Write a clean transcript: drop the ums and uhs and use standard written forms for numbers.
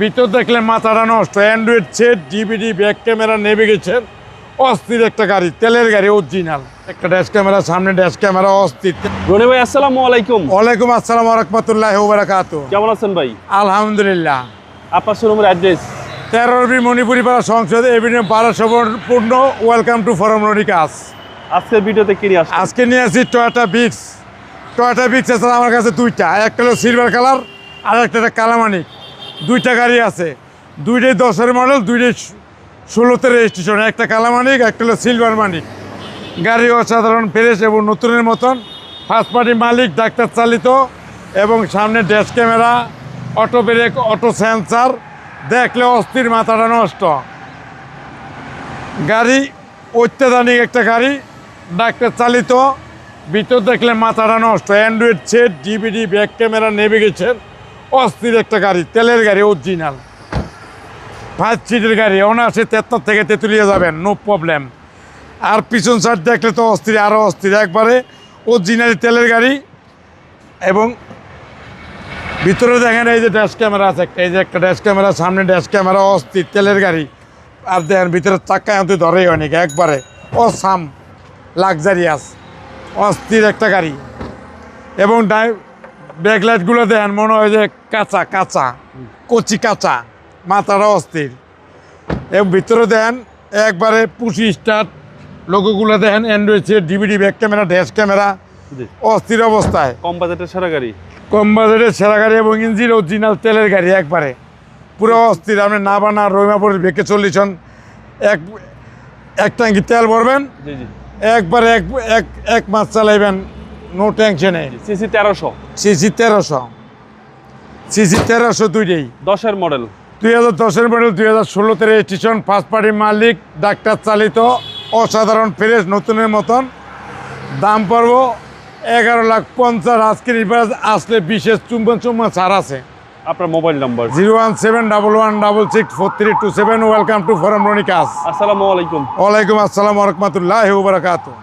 ভিতর দেখলে মাথাটা নষ্ট। Android set, DVD, back camera, navigation, অস্থির একটা গাড়ি, তেলের গাড়ি অরিজিনাল। একটা ড্যাশ ক্যামেরা, সামনে ড্যাশ ক্যামেরা, অস্থির। রনি ভাই আসসালামু আলাইকুম। ওয়ালাইকুম আসসালাম ওয়া রাহমাতুল্লাহি ওয়া বারাকাতুহু। কেমন আছেন ভাই? আলহামদুলিল্লাহ। আপনার শোরুমের address? 13 Manipuri Para Sangsad avenue 1200 welcome to ফরম রনি কাজ। আজকের ভিডিওতে কি নিয়ে আসছেন? আজকে নিয়ে আসছি টয়োটা বিক্স। টয়োটা বিক্স আছে আমার কাছে দুইটা, একটা হলো সিলভার কালার আর একটা কালামানিক। দুইটা গাড়ি আছে, দুইটাই 10-এর মডেল, দুইটাই 16-তে রেজিস্ট্রেশন। একটা কালামানিক, একটা হলো সিলভার মানিক। গাড়ি অসাধারণ ফ্রেশ এবং নতুনের মতন। ফার্স্ট পার্টি মালিক, ডাক্তার চালিত এবং সামনে dash camera, auto brake, auto sensor, দেখলে অস্থির, মাথাটা নষ্ট। গাড়ি অত্যাধুনিক একটা গাড়ি, ডাক্তার চালিত। ভিতর দেখলে মাথাটা নষ্ট। Android set, DVD, back camera, navigation, অস্থির একটা গাড়ি, তেলের গাড়ি অরিজিনাল। 5 সিটের গাড়ি, অনায়াসে 73 থেকে তেঁতুলিয়া যাবেন, নো প্রবলেম। আর পিছন সাইড দেখলে তো অস্থির, আরও অস্থির, একবারে অরিজিনালি তেলের গাড়ি। এবং ভিতরে দেখেন এই যে ড্যাশ ক্যামেরা আছে, এই যে একটা ড্যাশ ক্যামেরা, সামনে ড্যাশ ক্যামেরা, অস্থির তেলের গাড়ি। আর দেখেন ভিতরে চাক্কায় হতে ধরেই অনেক, একবারে অসাম লাক্সারিয়াস, অস্থির একটা গাড়ি। এবং ব্যাকলাইটগুলো দেখেন, মনে হয় যে কাঁচা কাঁচা, কচি কাঁচা, মাথাটা অস্থির। এবং ভিতরে দেখেন একবারে পুশি স্টার্ট, লোগোগুলো দেখেন, Android set, DVD, back camera, dash camera, অস্থির অবস্থায়। কম বাজেটের সেরা গাড়ি, কম বাজেটের সেরা গাড়ি এবং ইঞ্জিন অরিজিনাল তেলের গাড়ি, একবারে পুরো অস্থির। আপনি না বানা রহিমাপুরের বেঁকে চল্লিশন এক ট্যাঙ্কি তেল ভরবেন, জি জি, একবারে এক মাস চালাইবেন, নো টেনশনে। সিসি 1300, সিসি 1300, সিসি 1300 দুইটাই। 10-এর মডেল, 2010-এর মডেল, 2016-তে রেজিস্ট্রেশন, ফার্স্ট পার্টি মালিক, ডাক্তার চালিত, অসাধারণ ফ্রেশ, নতুনের মতন। দাম পড়ব 11,50,000। আজকে নির্বাচন আসলে বিশেষ চুম্বন ছাড় আছে। আপনার মোবাইল নাম্বার? 01711664327। ওয়েলকাম টু ফরম রনি কাজ। আসসালামু আলাইকুম। ওয়ালাইকুম আসসালাম ওয়া রাহমাতুল্লাহি ওয়া বারাকাতুহু।